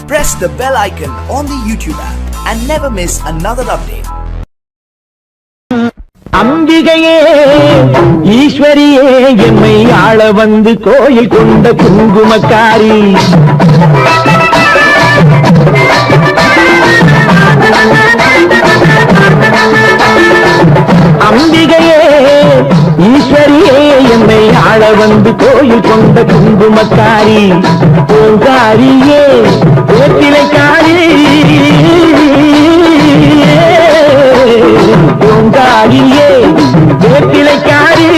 Press the bell icon on the YouTube app and never miss another update. அம்பிகையே ஈஸ்வரியே எம்மை ஆள வந்து கோயில் கொண்ட குங்குமக்காரி அம்பிகையே ஈஸ்வரியே எம்மை ஆள வந்து கோயில் கொண்ட குங்குமக்காரி பூங்காரியே வேப்பிலைக்காரி பூங்காரியே வேப்பிலைக்காரி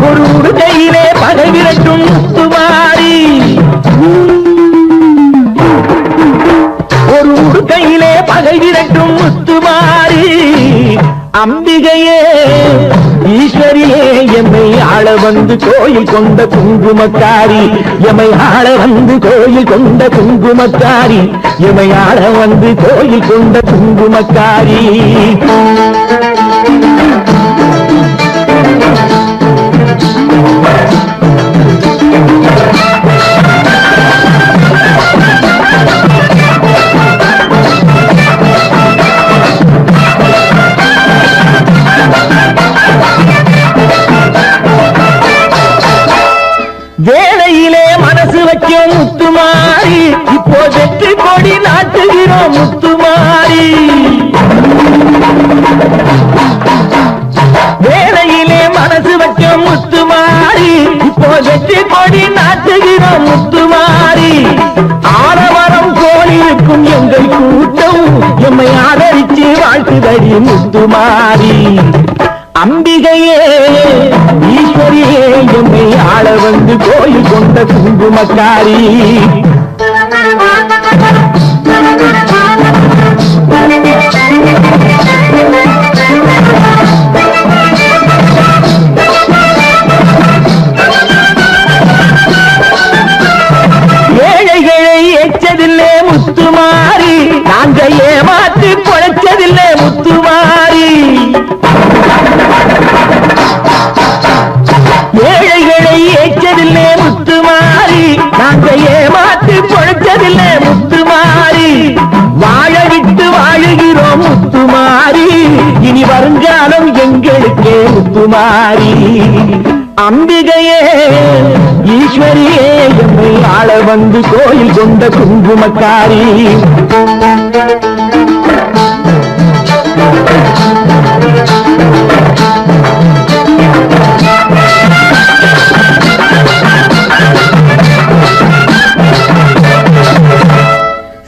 ஒரு உடுக்கையிலே பகை விரட்டும் முத்துமாரி ஒரு உடுக்கையிலே பகை விரட்டும் முத்துமாரி அம்பிகையே ஈஸ்வரியே எம்மை ஆள வந்து கோயில் கொண்ட குங்குமக்காரி எம்மை ஆள வந்து கோயில் கொண்ட குங்குமக்காரி எம்மை ஆள வந்து கோயில் கொண்ட குங்குமக்காரி வேளையிலே மனசு வைக்கும் முத்துமாரி இப்போ வெற்றி கொடி நாட்டுகிறோம் முத்துமாரி வேளையிலே மனசு வைக்கும் முத்துமாரி இப்போ வெற்றி கொடி நாட்டுகிறோம் முத்துமாரி ஆலமரம் கோயிலுக்கும் எங்கள் கூட்டம் எம்மை ஆதரித்து வாழ்த்துதடி முத்துமாரி அம்பிகையே ஈஸ்வரியே எம்மை ஆள வந்து கோயில் கொண்ட குங்குமக்காரி ஏழைகளை ஏற்றதில்லை முத்துமாரி நாங்க ஏமாற்றி பொழைச்சதில்லை முத்துமாரி ஏழைகளை ஏற்றதில்லை முத்துமாரி நாங்க ஏமாற்றி பொழைச்சதில்லை முத்துமாரி வாழ விட்டு வாழுகிறோம் முத்துமாரி இனி வருங்காலம் எங்களுக்கே முத்துமாரி அம்பிகையே ஈஸ்வரியே எம்மை ஆள வந்து கோயில் கொண்ட குங்குமக்காரி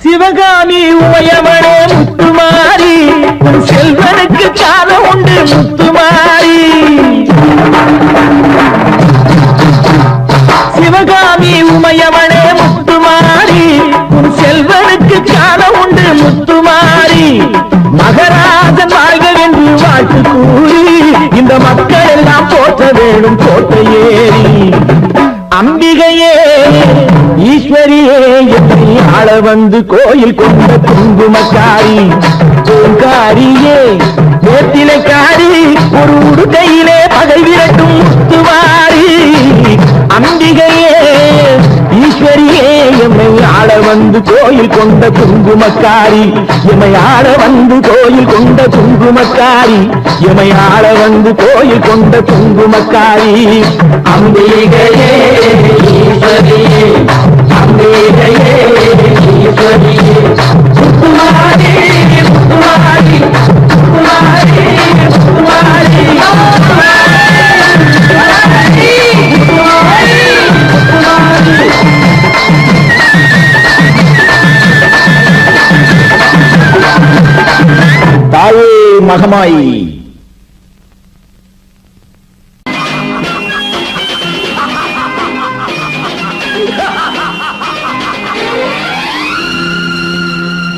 சிவகாமி உமையவனே முத்துமாரி உன் செல்வனுக்கு காலம் உண்டு முத்துமாரி சிவகாமி உமையவனே முத்துமாரி உன் செல்வனுக்கு காலம் உண்டு முத்துமாரி மகராஜன் வாழ்க என்று வாழ்த்து கூறி இந்த மக்கள் எல்லாம் போற்ற வேணும் கோட்டை ஏறி அம்பிகையே ஈஸ்வரியே எம்மை ஆள வந்து கோயில் கொண்ட குங்குமக்காரி பூங்காரியே வேப்பிலைக்காரி ஒரு உடுக்கையிலே பகை விரட்டும் முத்துமாரி அம்பிகையே ஈஸ்வரியே எம்மை ஆள வந்து கோயில் கொண்ட குங்குமக்காரி எம்மை ஆள வந்து கோயில் கொண்ட குங்குமக்காரி எம்மை ஆள வந்து கோயில் கொண்ட குங்குமக்காரி அம்பிகையே ஈஸ்வரியே அம்பிகையே ஈஸ்வரியே முத்துமாரி முத்துமாரி முத்துமாரி முத்துமாரி தாயே மகமாயி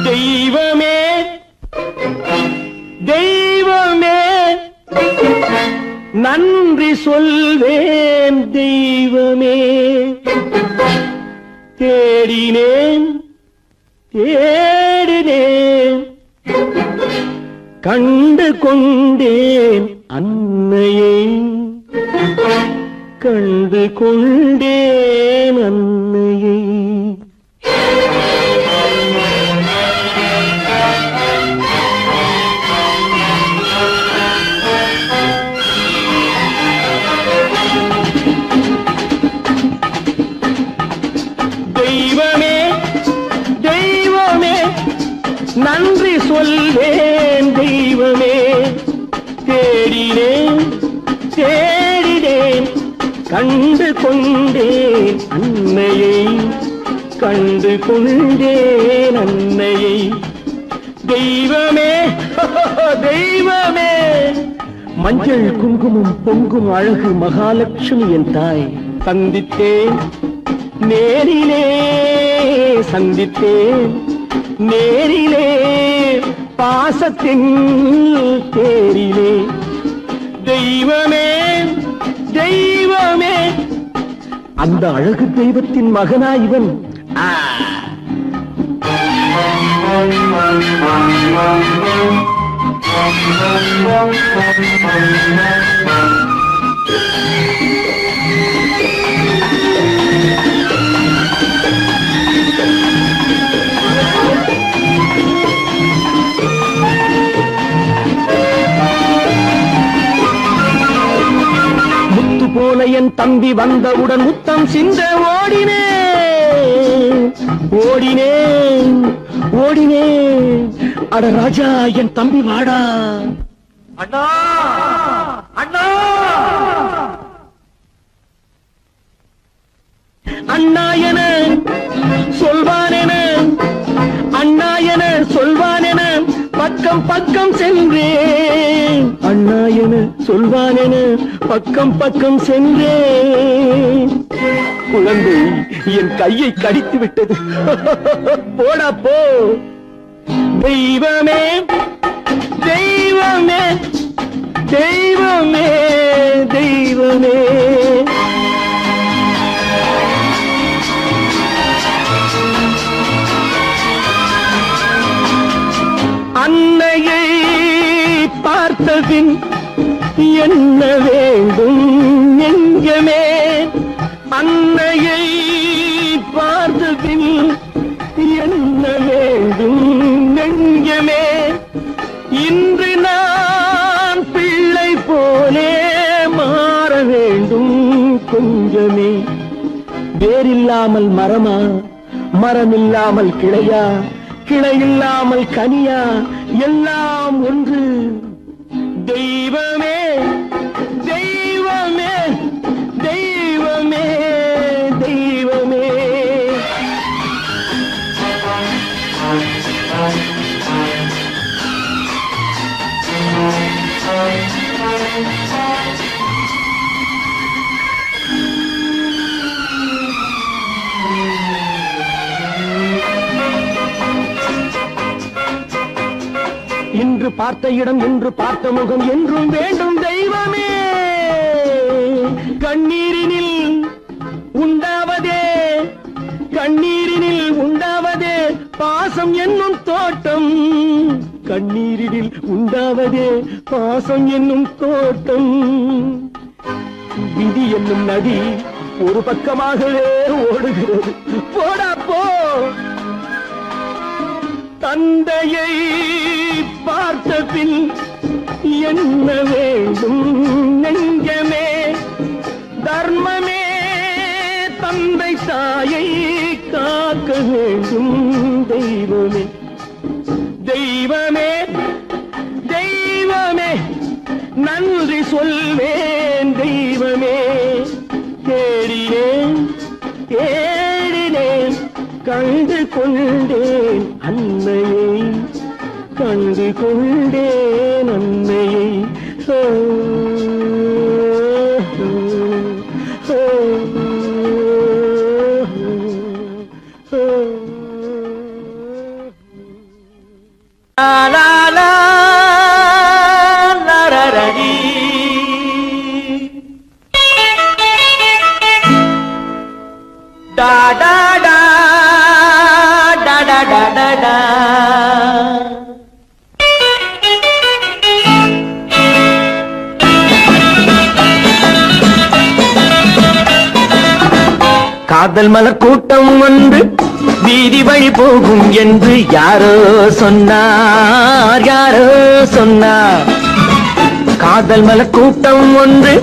தெய்வமே தெய்வமே நன்றி சொல்வேன் தெய்வமே தேடினேன் தேடினேன் கண்டு கொண்டேன் அன்னையை கண்டு கொண்டேன் அன்னையை சொல்வேன் தெய்வமே. தேடினேன் தேடினேன் கண்டு கொண்டேன் அன்னையை, கண்டு கொண்டேன் அன்னையை. தெய்வமே தெய்வமே, மஞ்சள் குங்குமம் பொங்கும் அழகு மகாலட்சுமி என் தாய். சந்தித்தேன் நேரிலே, சந்தித்தேன் நேரிலே, பாசத்தின் தேரிலே. தெய்வமே தெய்வமே, அந்த அழகு தெய்வத்தின் மகனா இவன். முத்து போல என் தம்பி வந்தவுடன் முத்தம் சிந்த ஓடினேன் ஓடினேன் ஓடினேன். அட ராஜா என் தம்பி வாடா. அண்ணா அண்ணா அண்ணா என சொல்வானென, அண்ணா என சொல்வானென பக்கம் பக்கம் சென்றேன். அண்ணா என சொல்வானென பக்கம் பக்கம் சென்றேன். குழந்தை என் கையை கடித்து விட்டது. போடா போ. தெய்வமே தெய்வமே தெய்வமே தெய்வமே. அன்னையை பார்த்தபின் என்ன வேண்டும் நெஞ்சமே, அன்னையை பார்த்தபின் என்ன வேண்டும் நெஞ்சமே. இன்று நான் பிள்ளை போலே மாற வேண்டும் கொஞ்சமே. வேரில்லாமல் மரமா, மரமில்லாமல் கிளையா, கிளையில்லாமல் கனியா, எல்லாம் ஒன்று. தெய்வமே தெய்வமே தெய்வமே தெய்வமே. இன்று பார்த்த இடம், இன்று பார்த்த முகம் என்றும் வேண்டும் தெய்வமே. கண்ணீரினில் உண்டாவதே, கண்ணீரினில் உண்டாவதே பாசம் என்னும் தோட்டம். கண்ணீரினில் உண்டாவதே பாசம் என்னும் தோட்டம். விதி என்னும் நதி ஒரு பக்கமாகவே ஓடுகிறது. போடா போ. தந்தையை பார்த்த பின் என்ன வேண்டும் நெஞ்சமே. தர்மமே தந்தை தாயை காக்க வேண்டும் தெய்வமே. தெய்வமே தெய்வமே, நன்றி சொல்வேன் தெய்வமே. தேடினேன் தேடினேன் கண்டு கொண்டேன் அன்னையை, கண்டு கொண்டேன் அன்னையை. லா லா லா லா லா. Da da da da da da da da. காதல் மலர் கூட்டம் வந்து வீதி வழி போகும் என்று யாரோ சொன்னார், யாரோ சொன்னார். காதல் மலர் கூட்டம் ஒன்று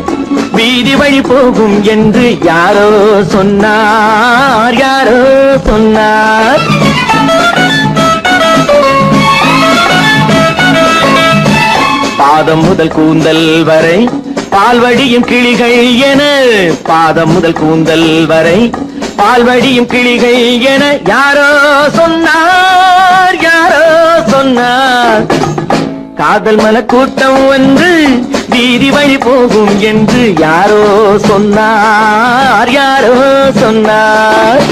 வீதி வழி போகும் என்று யாரோ சொன்னார், யாரோ சொன்னார். பாதம் முதல் கூந்தல் வரை பால்வடியும் கிளிகள் என, பாதம் முதல் கூந்தல் வரை பால்வடியும் கிளிகள் என யாரோ சொன்னார், யாரோ சொன்னார். காதல் மன கூட்டம் வந்து வீதி வழி போகும் என்று யாரோ சொன்னார், யாரோ சொன்னார்.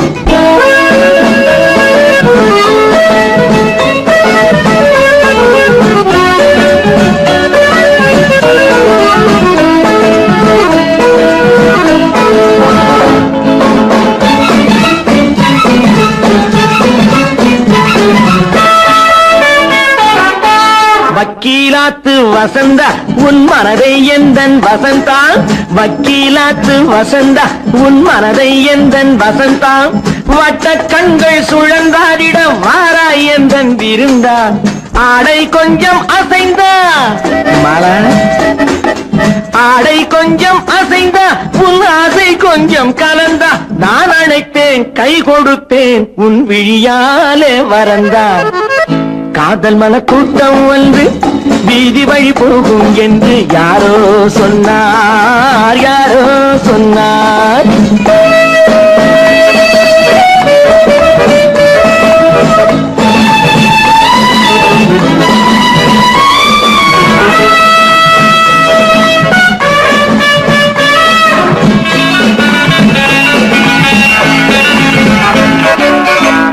வக்கீலாத்து வசந்தா உன் மனதை எந்தன் வசந்தா, வக்கீலாத்து வசந்தா உன் மனதை எந்தன் வசந்தா. வட்ட கண்கள் சுழந்தாடிட வாராய் எந்தன் விருந்தா. ஆடை கொஞ்சம் அசைந்தா மலர், ஆடை கொஞ்சம் அசைந்தா உன் ஆசை கொஞ்சம் கலந்தா. நான் அழைத்தேன் கை கொடுத்தேன் உன் விழியாலே வரந்தா. காதல் மன கூட்டம் வந்து வீதி வழி போகும் என்று யாரோ சொன்னார், யாரோ சொன்னார்.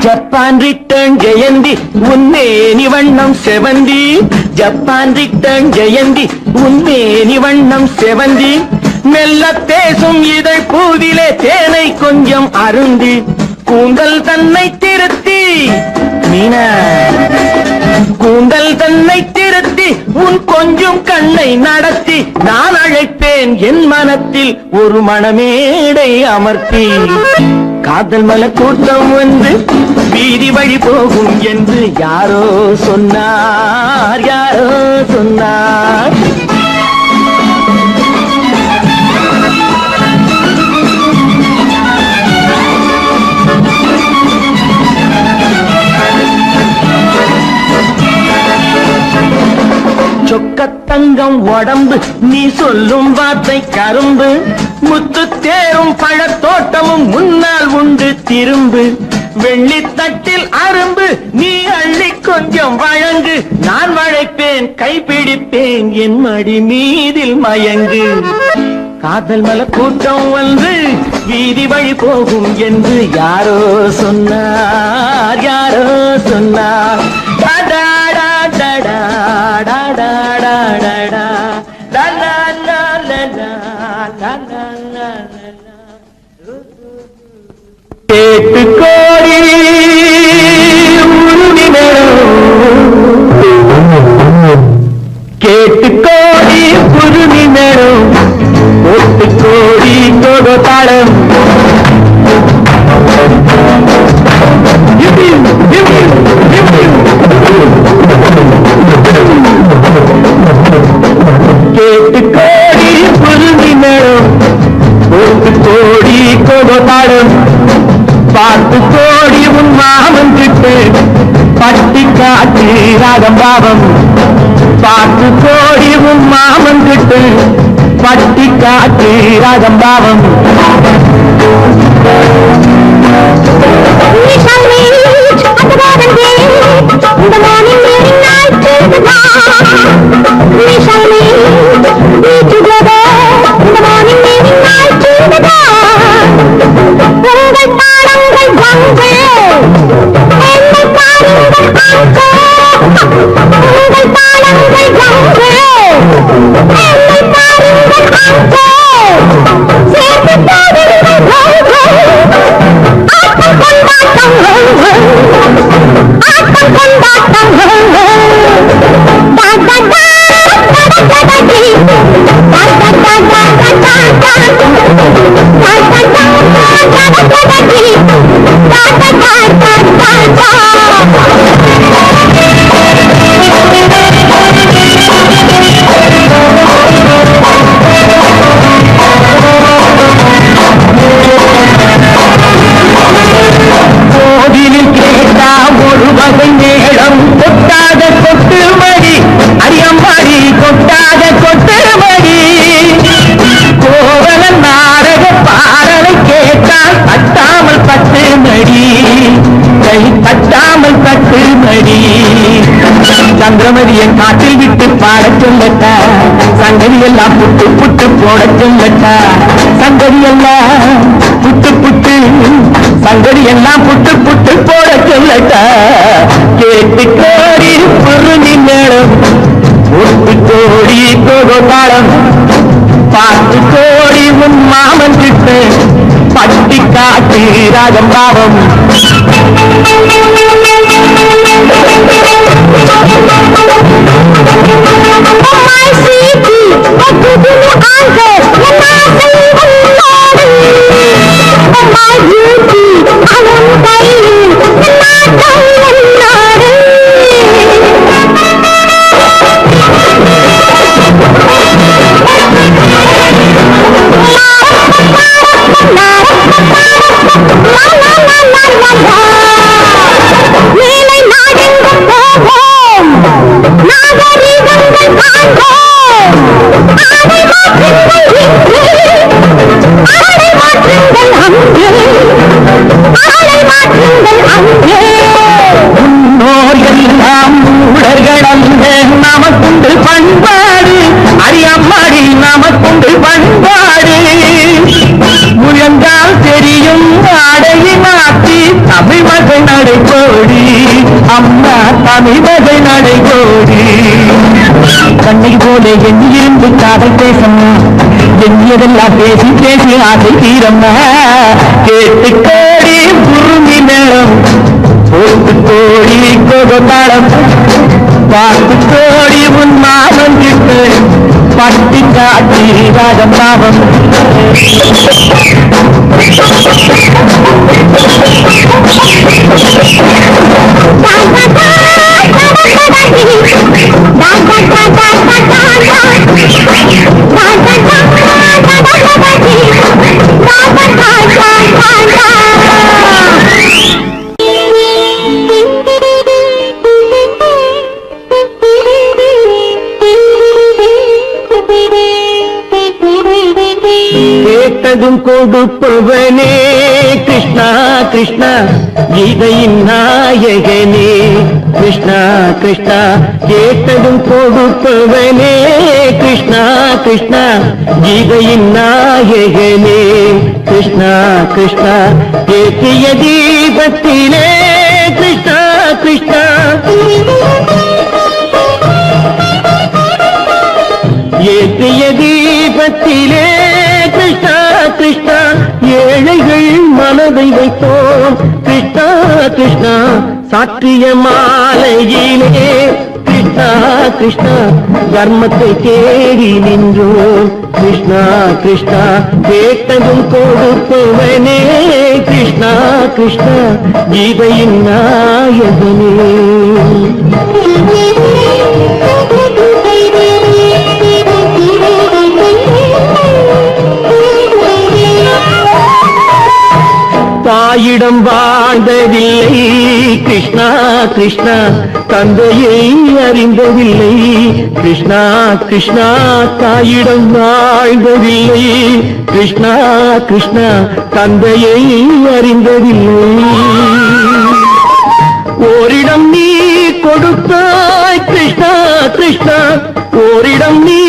ஜப்பான் ரிட்டர்ன் ஜெயந்தி உன்மேனி வண்ணம் செவந்தி, ஜப்பான் ரிட்டர்ன் ஜெயந்தி உன்மேனி வண்ணம் செவந்தி. மெல்ல பேசும் இதழ் பூவிலே தேனை கொஞ்சம் அருந்தி, கூந்தல் தன்னை திருத்தி மீனா, கூந்தல் தன்னை திருத்தி உன் கொஞ்சம் கண்ணை நடத்தி. நான் அழைத்தேன் என் மனத்தில் ஒரு மணமேடை அமர்த்தி. காதல் மல கூட்டம் வந்து வீதி வழி போகும் என்று யாரோ சொன்னார், யாரோ சொன்னார். சொக்கத்தங்கம் உடம்பு நீ சொல்லும் வார்த்தை கரும்பு, முத்து தேரும் பழத்தோட்டமும் முன்னால் உண்டு திரும்பு. வெள்ளித்தட்டில் அரும்பு நீ அள்ளி கொஞ்சம் வழங்கு, நான் வளைப்பேன் கைப்பிடிப்பேன் என் மடி மீதில் மயங்கு. காதல் மல கூட்டம் வந்து வீதி வழி போகும் என்று யாரோ சொன்னார், யாரோ சொன்னார். கேட்டு கோடி கேட்டு கோடி புதுமி மேலும் ஒட்டு கோடி கோடு தாளம். கேட்டு கோடி புதுமி மேலும் ஒட்டு கோடி கோடு தாளம். பார்த்து கோடி உன் மாமன் கிட்டு பட்டி காட்டி ராகம் பாவம். பார்த்து கோடி உன் மாமன் கிட்டு பட்டி காட்டி ராகம் பாவம். கொட்டாத கொட்டு மடி அரியம்பாடி கொட்டாத தட்டு மடி கை தட்டாமல் தட்டு மடி சந்திரமதியை காற்றில் விட்டு பாடச் சொல்லட்டா சங்கதி எல்லாம் புட்டு புட்டு போடச் சொல்லட்டா சங்கதி எல்லாம் புட்டு புட்டு சங்கதி எல்லாம் புட்டு புட்டு போடச் சொல்லட்டா கேட்டு கோடி பொருளி மேளம் ஒட்டு கோடி கோதாளம் பாட்டு கோடி உன் மாமன் கிட்ட பட்டி காட்டு ராகம் பாவம் நமக்குண்டு பண்பாடு அரியம்மாடி நமக்குண்டு பண்பாடு முழங்கால் தெரியும் ஆடையை மாற்றி தமிழ் மகை நடைபோடி அம்மா தமிழ் மகை நடைபோடி கண்ணை போல எண்ணியிருந்து காதல் பேசம்மா எண்ணியதெல்லாம் பேசி பேசி ஆசை தீரம்மா கேட்டு கோடி குருமி மேளம் போட்டு கோடி கோதாளம் பாட்டு கோடி உன் மாமன் கிட்ட பட்டி காட்டி ராகம் பாவம் கேட்டதும் கொடுப்பவனே கிருஷ்ணா கிருஷ்ணா கீதையின் நாயகனே கிருஷ்ணா கிருஷ்ணா கேட்டதும் கொடுப்பவனே கிருஷ்ணா கிருஷ்ணா கீதையின் நாயகனே கிருஷ்ணா கிருஷ்ணா ஏற்றிய தீபத்திலே கிருஷ்ணா கிருஷ்ணா ஏற்றிய தீபத்திலே கிருஷ்ணா கிருஷ்ணா ஏழைகள் மனதை வைத்தோம் கிருஷ்ணா கிருஷ்ணா சாற்றிய மாலையிலே கிருஷ்ணா கிருஷ்ணா தர்மத்தை தேடி நின்றோம் கிருஷ்ணா கிருஷ்ணா கேட்டதும் கொடுப்பவனே கிருஷ்ணா கிருஷ்ணா கீதையின் நாயகனே தாயிடம் வாழ்ந்ததில்லை கிருஷ்ணா கிருஷ்ணா தந்தையை அறிந்ததில்லை கிருஷ்ணா கிருஷ்ணா தாயிடம் வாழ்ந்ததில்லை கிருஷ்ணா கிருஷ்ணா தந்தையை அறிந்ததில்லை ஓரிடம் நீ கொடுத்தாய் கிருஷ்ணா கிருஷ்ணா ஓரிடம் நீ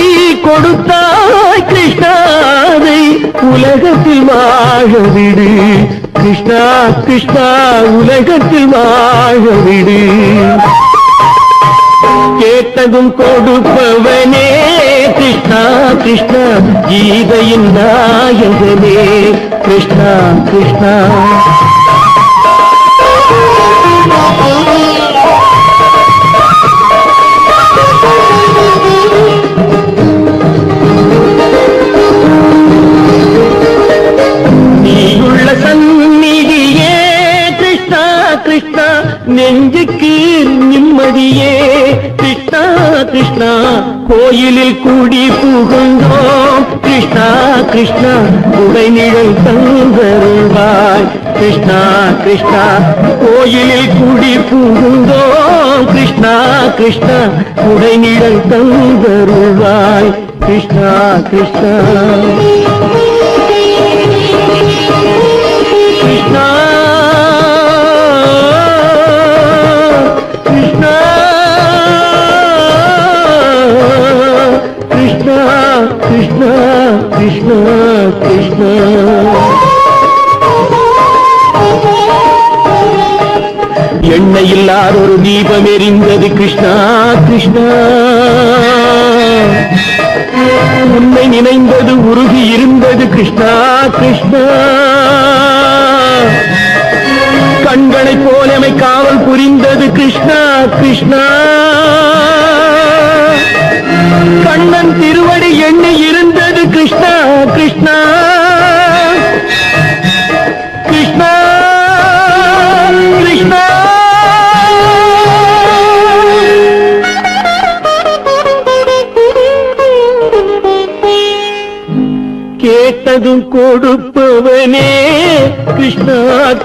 கொடுத்தாய் கிருஷ்ணாவை உலகத்தில் வாழ விடு கிருஷ்ணா கிருஷ்ணா உலகத்தில் வாழ விடு கேட்டதும் கொடுப்பவனே கிருஷ்ணா கிருஷ்ணா கீதையின் நாயகனே கிருஷ்ணா கிருஷ்ணா நெஞ்சுக்கு நிம்மதியே கிருஷ்ணா கிருஷ்ணா கோயிலில் கூடி புகுந்தோம் கிருஷ்ணா கிருஷ்ணா உடைநிழல் தந்தருள்வாய் கிருஷ்ணா கிருஷ்ணா கோயிலில் கூடி புகுந்தோம் கிருஷ்ணா கிருஷ்ணா உடைநிழல் தந்தருள்வாய் கிருஷ்ணா கிருஷ்ணா கிருஷ்ணா இல்லாத ஒரு தீபம் எரிந்தது கிருஷ்ணா கிருஷ்ணா. உன்னை நினைந்தது உருகி இருந்தது கிருஷ்ணா கிருஷ்ணா. கண்களைப் போலமை காவல் புரிந்தது கிருஷ்ணா கிருஷ்ணா. கண்ணன் திருவடி எண்ணி இருந்தது கிருஷ்ணா கிருஷ்ணா கிருஷ்ணா கிருஷ்ணா. கேட்டதும் கொடுப்பவனே கிருஷ்ணா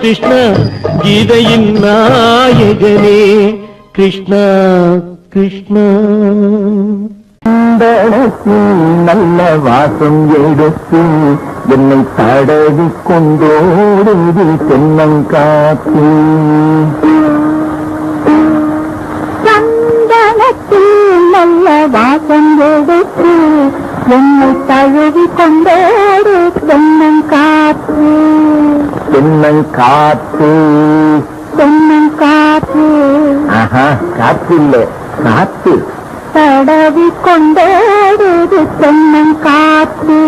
கிருஷ்ணா. கீதையின் நாயகனே கிருஷ்ணா கிருஷ்ணா. நல்ல வாசம் எடுத்து என்னை தடவி கொண்டோடுது தென்னங்காத்து. சந்தனத்தில் நல்ல வாசம் எடுத்து என்னை தழுவி கொண்டோடு தென்னங்காத்து. தென்னங்காத்து தென்னங்காத்து. ஆஹா, காத்து இல்ல காத்து. தடவி கொண்டோடுது தென்னங்காத்து.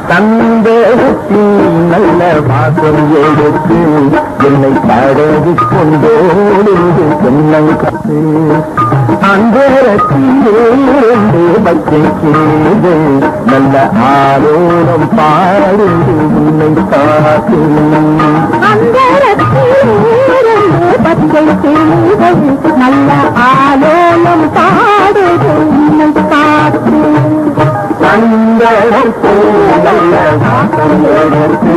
தந்தத்தில் நல்ல வாசம் எடுத்து என்னை தடவி கொண்டோடுது தென்னங்காத்து. அந்தரத்திலே பச்சைக்கிறது நல்ல ஆரோரம் பாடுது உன்னை காத்து. பச்சை செய்வது நல்ல ஆலோலம் பாடுது உன்னை காத்து. நல்ல வாசம் எடுத்து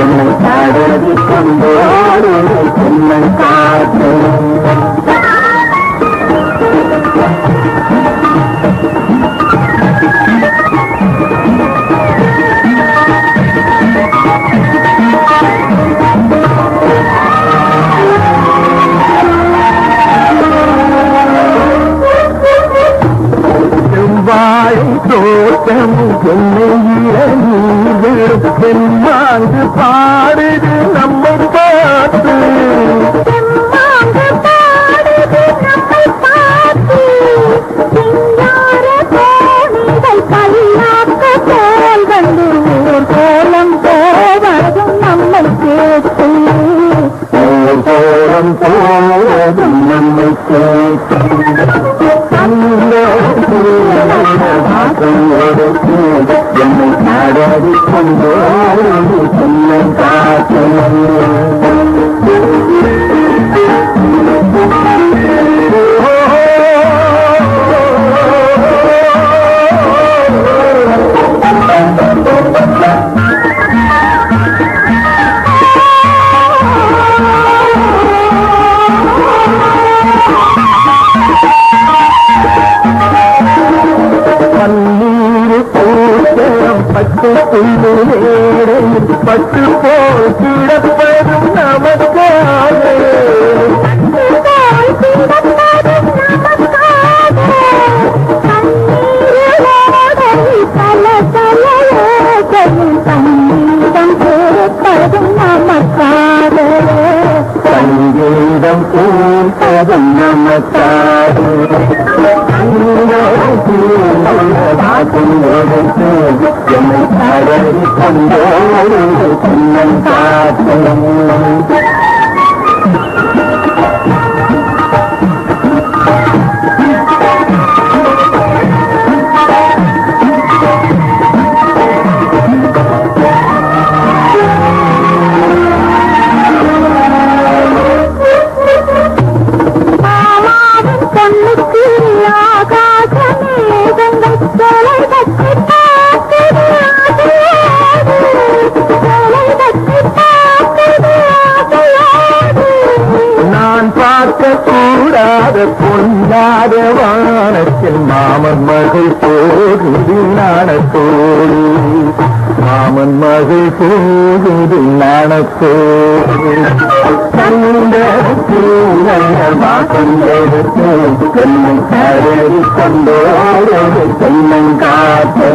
என்னை தடவி கொண்டோடுது தென்னங்காத்து. தோட்டமும் என்னை இறங்கி பெண்மாங்கு பாடுது நம்மை பார்த்து. தெம்மாங்கு பாடுது நம்மை பார்த்து. சிங்கார தோணிகள் கல்லாக்க போல் வந்து ஊர் கோலம் போவதும் நம்மை கேட்டு. ஊர் கோலம் போவதும் நம்மை கேட்டு. என்னை தடவி கொண்டோடு தென்னங்காத்து. பட்டு போல் கிடப்பதும் நமக்காக. சங்கீதம் கேட்பதும் நமக்காக. சங்கீதம் கேட்பதும் நமக்காக. என்னை தடவி கொண்டோடு தென்னங்காத்து. பொண்ணுக்கு ஆகாச மேகங்கள் தொலை வச்சு பார்க்குது ஆசையோடு. தொலை வச்சு பார்க்குது ஆசையோடு. நான் பார்க்க கூடாத பொன்னாத வானத்தில் மாமன் மகள் போகுது நாணத்தோடு. மாமன் மகள் போகுது நாணத்தோடு. வாசம் எடுத்து என்னை தடவி கொண்டோடு தென்னங்காத்து.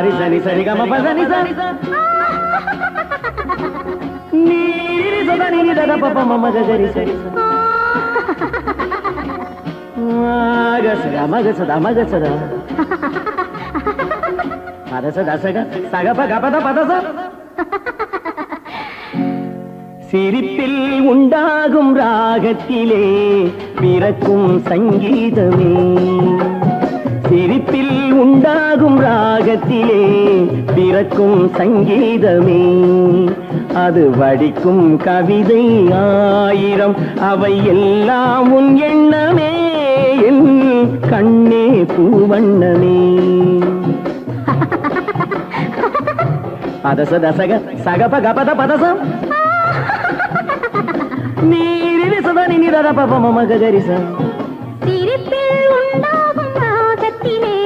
ரி சரி சரி கம பதனி சரி நீரி சதா நீரி தத பப மம கரி சரி மகசதா மகசதா மகசதா பதச தசக சகப கபத பதச சிரிப்பில் உண்டாகும் ராகத்திலே பிறக்கும் சங்கீதமே சிரிப்பில் உண்டாகும் ராகத்திலே பிறக்கும் சங்கீதமே அது வடிக்கும் கவிதை ஆயிரம் அவை எல்லாம் உன் எண்ணமே என் கண்ணே பூவண்ணமே பதச தசக சகப கபத பதசம் நீரி சதா நீ தத பப மம கரிச சிரிப்பில் உண்டாகும் ராகத்திலே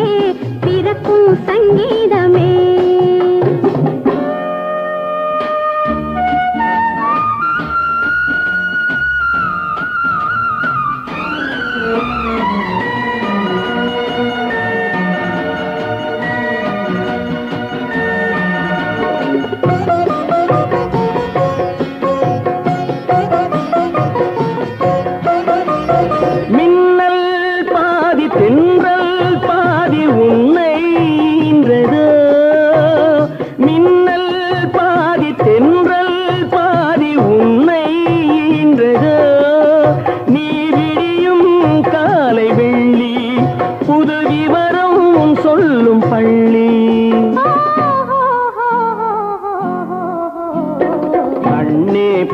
பிறக்கும் சங்கீதமே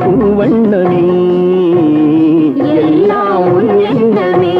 பூவண்ணமே எல்லாம் உன் எண்ணமே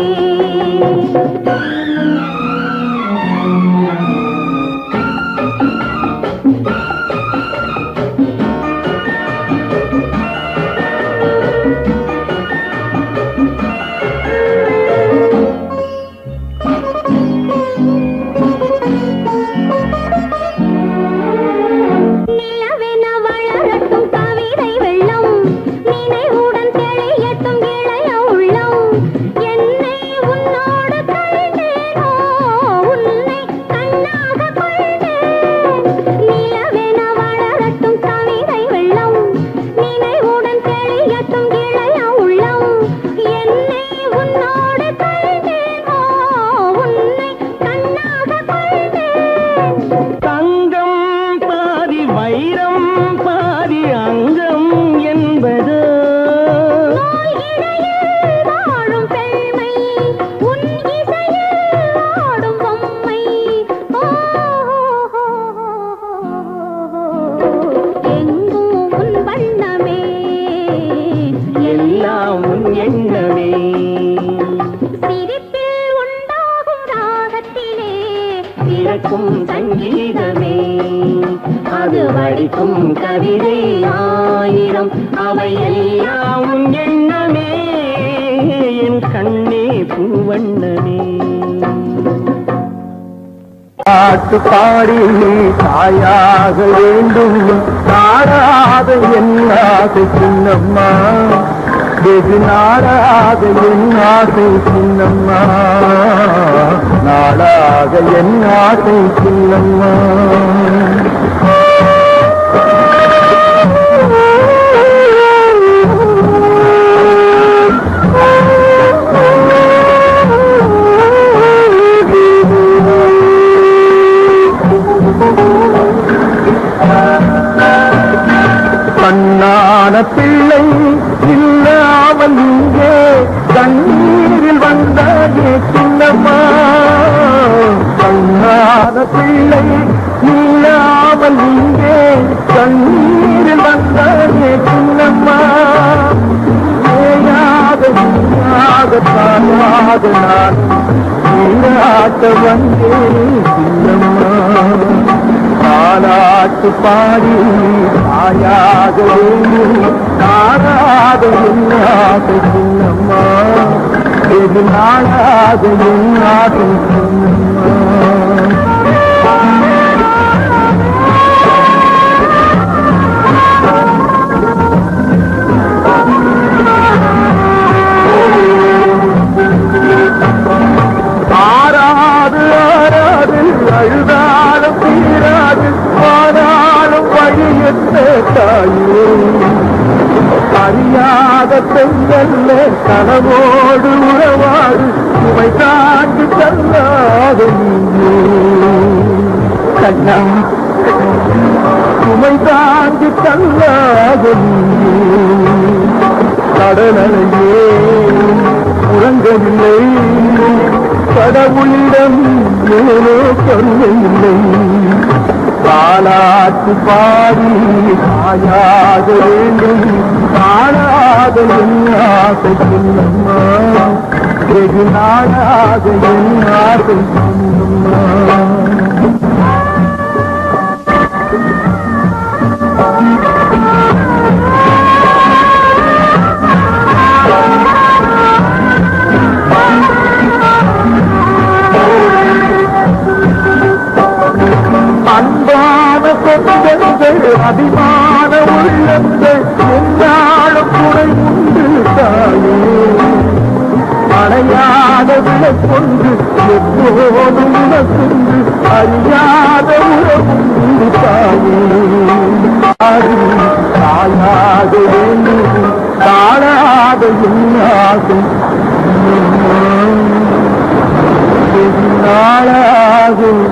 சங்கீதமே அது வடிக்கும் கவிதை ஆயிரம் அவை எல்லாம் உன் எண்ணமே என் கண்ணே பூவண்ணமே பாட்டு பாடி தாயாக வேண்டும் நாடாத என் ஆசை சின்னம்மா வெகு நாடாக என் ஆசை சின்னம்மா நாடாக என் ஆசை சின்னம்மா கண்ணான பிள்ளை இல்லாமல் இங்கே கண்ணீரில் வந்தாயே சின்னம்மா கண்ணான பிள்ளை இல்லாமல் இங்கே கண்ணீரில் வந்தாயே சின்னம்மா தாயாக நான் நீராட்ட வந்தேன் சின்னம்மா தாலாட்டு பாடி தாயாக நாடாக ஆசை சின்னம்மா வெகு நாடாக ஆசை சின்னம்மா ஆறாது அழுதாலும் தீரா பெண்ணல்ல கனவோடு உறவாடு சுமை தாண்டி தள்ளாத கண்ணா சுமை தாண்டி தள்ளாத கடலையே உறங்கவில்லை கடவுளிடம் ஏனோ கருணையில்லை காலாட்டு பாடி காயாக வேண்டும் காணாத என் ஆசை சொன்னம்மா வெகு நாளாக என் ஆசை சொன்னம்மா அன்பான சொந்தங்கள் அபிமான உள்ளங்கள் என்னாலும் துணை உண்டு தாயே அடையாத விளக்கொன்று எப்போதும் உனக்குண்டு அறியாத உறவுண்டு தாயே தாயாக வேண்டும் தாழாத என்னாகும் நாளாகும்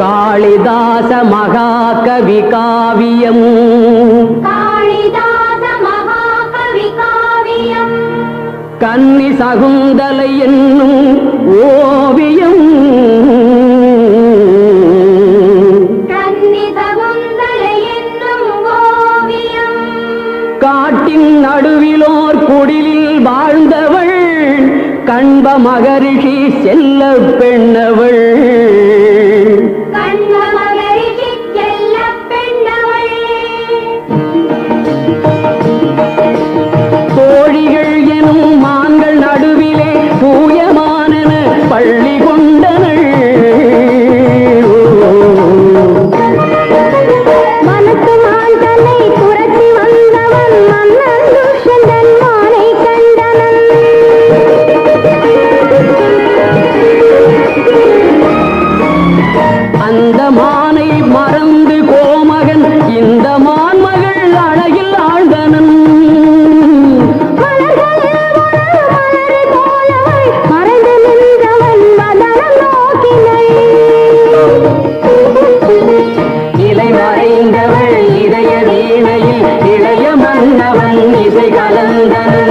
காளிதாச மகாகவி காவியம் காளிதாச மகாகவி காவியம் கன்னி சகுந்தலை என்னும் ஓவியம் கன்னி சகுந்தலை என்னும் ஓவியம் காட்டின் நடுவிலோர் குடிலில் வாழ்ந்தவள் கண்ப மகரிஷி செல்ல பெண்ணவள் தோழிகள் எனும் மான்கள் நடுவிலே தூயமானன பள்ளி கொண்டனள் மனத்து மான் தன்னை துரத்தி வந்தவன் மன்னன் துஷ்யந்தன் மானை கண்டனன் அந்த மானை மறந்து கோமகன் இந்த மான்மகள் அழகில் ஆழ்ந்தனன் மறைந்து நின்றவன் மதனம் நோக்கினை இலை மறைந்தவள் இதய வீணையில் இளைய மன்னவன் இசை கலந்தனன்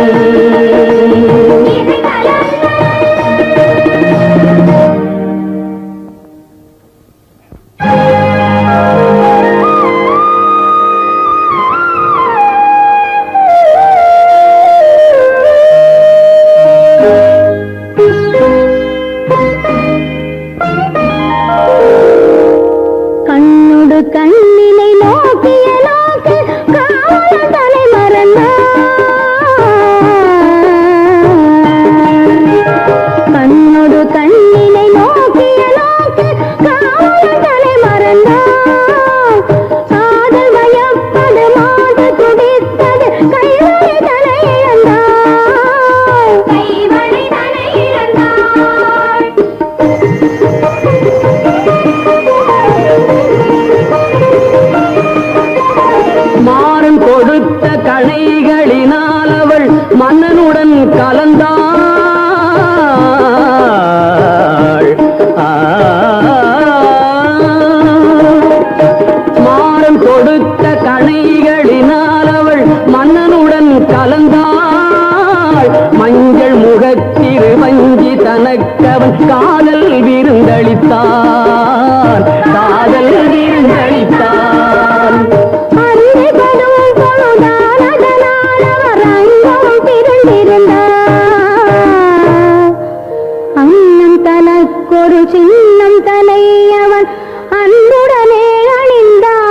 கண்ணுடு கண்ணினை நோக்கிய நோக்கு காவலன் தலை கண்ணுடு கண்ணினை நோக்கிய நோக்கு காவலன் தலை காதல் வயப்பது மாது துடித்தது கைவழி தலை இழந்தாள் கைவழி தலை இழந்தாள் மாறன் கொடுத்த கணைகளினால் அவள் மன்னனுடன் கலந்தாள் மாறன் கொடுத்த கணைகளினால் அவள் மன்னனுடன் கலந்தாள் மஞ்சள் முகத்திரு வஞ்சி தனக்கவன் காதல் விருந்தளித்தான் காதல் விருந்தளித்தான் அண்ணன் தனக்கொரு சின்னம் தலை அவன் அன்புடனே அணிந்தான்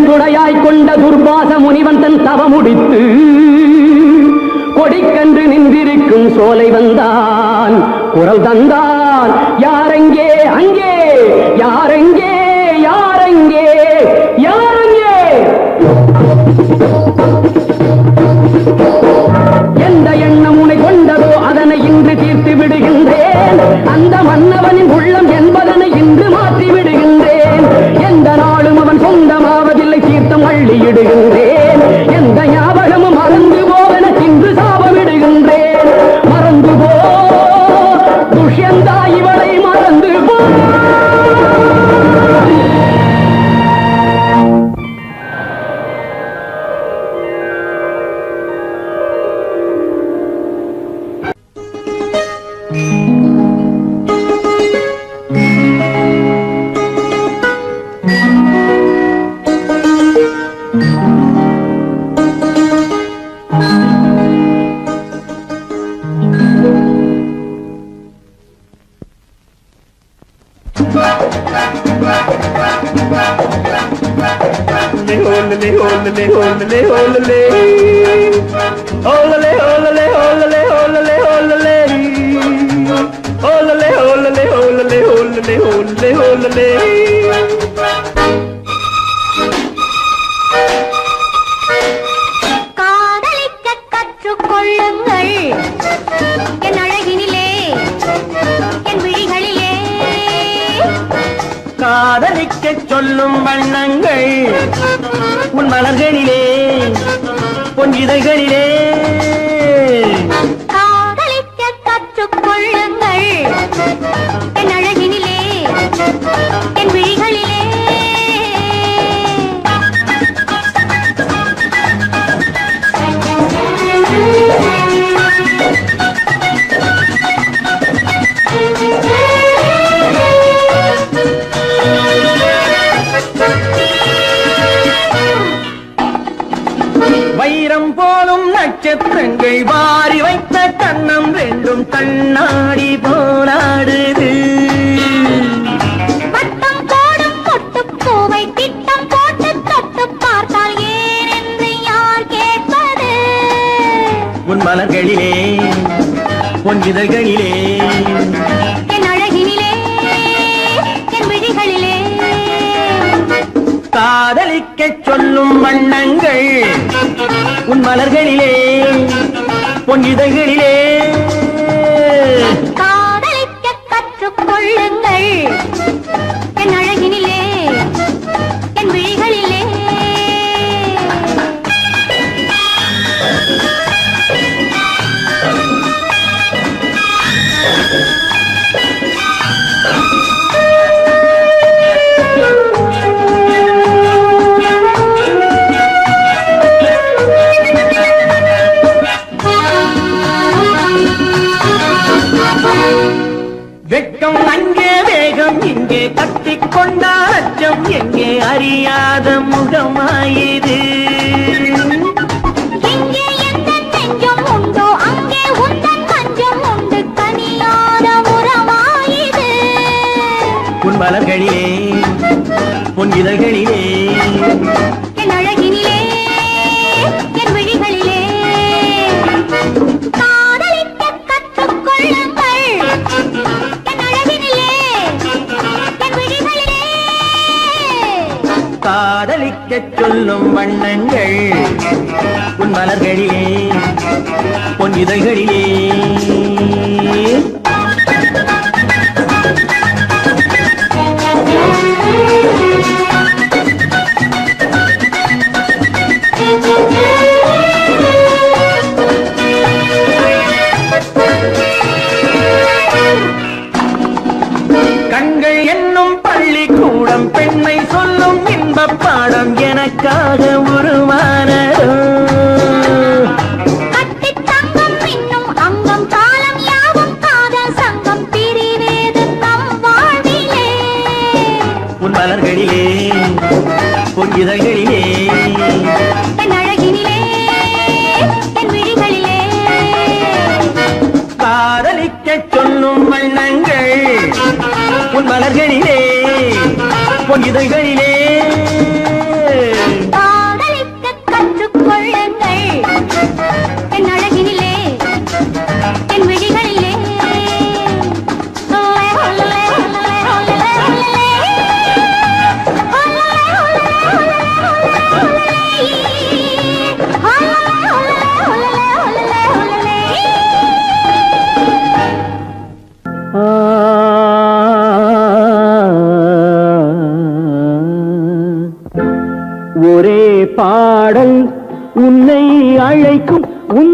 துணையாய் கொண்ட துர்பாச முனிவன் தன் தவ முடித்து கொடிக்கன்று நின்றிருக்கும் சோலை வந்தான், குரல் தந்தான். யாரெங்கே அங்கே, யாரெங்கே யாரெங்கே யாரெங்கே? எந்த எண்ணம் உனை கொண்டதோ அதனை இன்று தீர்த்து விடுகின்றேன். அந்த மன்னவனின் உள்ளம் என்பதனை இன்று மாற்றி விடுகின்றேன். எந்த நாளும் அவன் சொந்தமாவதில்லை, தீர்த்தம் அள்ளியிடுகின்றேன். எந்த ஞாபகமும் மறந்து போவென இன்று சாபமிடுகின்றேன். மறந்து போ துஷ்யந்தா, இவளை மறந்து போ. காதலிக்க கற்றுக்கொள்ளுங்கள் என் அழகினிலே, என் விழிகளிலே. காதலிக்க சொல்லும் வண்ணங்கள் உன் மலர்களிலே, பொன் இதழ்களிலே. காதலிக்க கற்றுக்கொள்ளுங்கள் என் அழகினிலே, என் விழிகளிலே. வைரம் போலும் நட்சத்திரங்கள் வாரி வைத்த கண்ணம் ரெண்டும் கண்ணாடி போலாடுது. வட்டம் போடும் பொட்டுப்பூவை திட்டம் போட்டு தொட்டு பார்த்தால் ஏன் என்று யார் கேட்பது? உன் மலர்களிலே, பொன் இதழ்களிலே. என் அழகினிலே, என் விழிகளிலே. காதலிக்க சொல்லும் வண்ணங்கள் உன் மலர்களிலே, பொன் இதழ்களிலே. காதலிக்க கற்றுக்கொள்ளுங்கள் என் அழகினிலே, என் விழிகளிலே. வெட்கம் அங்கே, வேகம் இங்கே, கட்டிக் கொண்டால் அச்சம் எங்கே, அறியாத முகமாயிது. எங்கே எந்த நெஞ்சம் உண்டோ அங்கே உந்தன் மஞ்சம் உண்டு, கனியாத உறவாயிது. உன் மலர்களிலே, பொன் இதழ்களிலே. என் அழகினிலே, என் விழிகளிலே. காதலிக்க கற்றுக்கொள்ளுங்கள் என் அழகினிலே, என் விழிகளிலே. காதலிக்க சொல்லும் வண்ணங்கள் உன் மலர்களிலே, பொன் இதழ்களிலே. கண்கள் என்னும் பள்ளிக்கூடம் பெண்மை சொல்லும் இன்பப் பாடம் எனக்காக உருவானதோ. கட்டித் தங்கம் இன்னும் அங்கம் காலம் யாவும் காதல் சங்கம் பிரிவேது நம் வாழ்விலே. உன் மலர்களிலே, பொன் இதழ்களிலே. என் அழகினிலே, என் விழிகளிலே. காதலிக்க சொல்லும் வண்ணங்கள் உன் மலர்களிலே, பொன் இதழ்களிலே.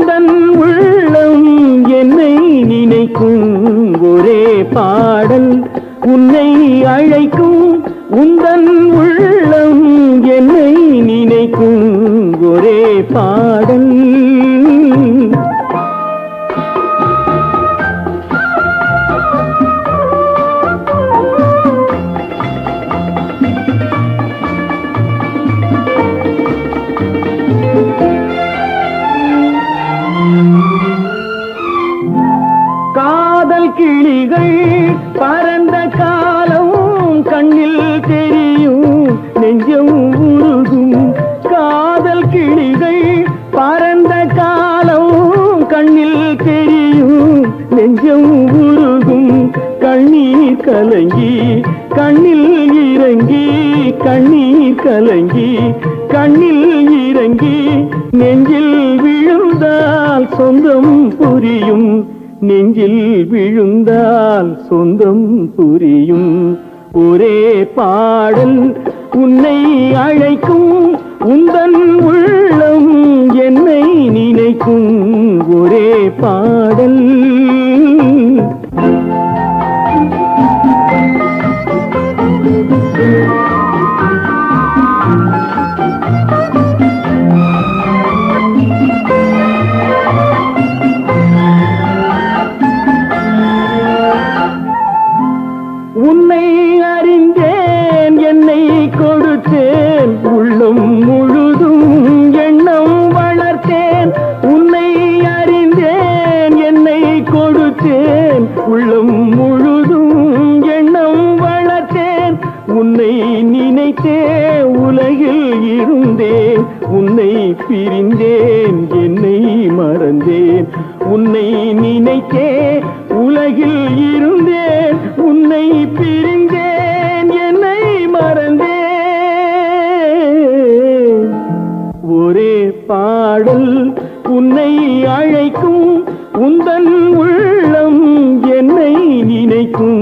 உந்தன் உள்ளம் என்னை நினைக்கும் ஒரே பாடல் உன்னை அழைக்கும் உந்தன் உள்ளம் என்னை நினைக்கும் ஒரே பாடல் காதல் கிளிகள் பறந்த காலம் கண்ணில் தெரியும் நெஞ்சம் உருகும் காதல் கிளிகள் பறந்த காலம் கண்ணில் தெரியும் நெஞ்சம் உருகும் கண்ணீர் கலங்கி கண்ணில் இறங்கி கண்ணீர் கலங்கி கண்ணில் இறங்கி நெஞ்சில் விழுந்தால் சொந்தம் புரியும் நெஞ்சில் விழுந்தால் சொந்தம் புரியும் ஒரே பாடல் உன்னை அழைக்கும் உந்தன் உள்ளம் என்னை நினைக்கும் ஒரே பாடல் உன்னை அறிந்தேன் என்னை கொடுத்தேன் உள்ளம் முழுதும் எண்ணம் வளர்த்தேன் உன்னை அறிந்தேன் என்னை கொடுத்தேன் உள்ளம் முழுதும் எண்ணம் வளர்த்தேன் உன்னை நினைத்தே உலகில் இருந்தேன் உன்னை பிரிந்தேன் என்னை மறந்தேன் உன்னை நினைத்தே உலகில் இருந்தேன் உன்னை பிரிந்தேன் என்னை மறந்தேன் ஒரே பாடல் உன்னை அழைக்கும் உந்தன் உள்ளம் என்னை நினைக்கும்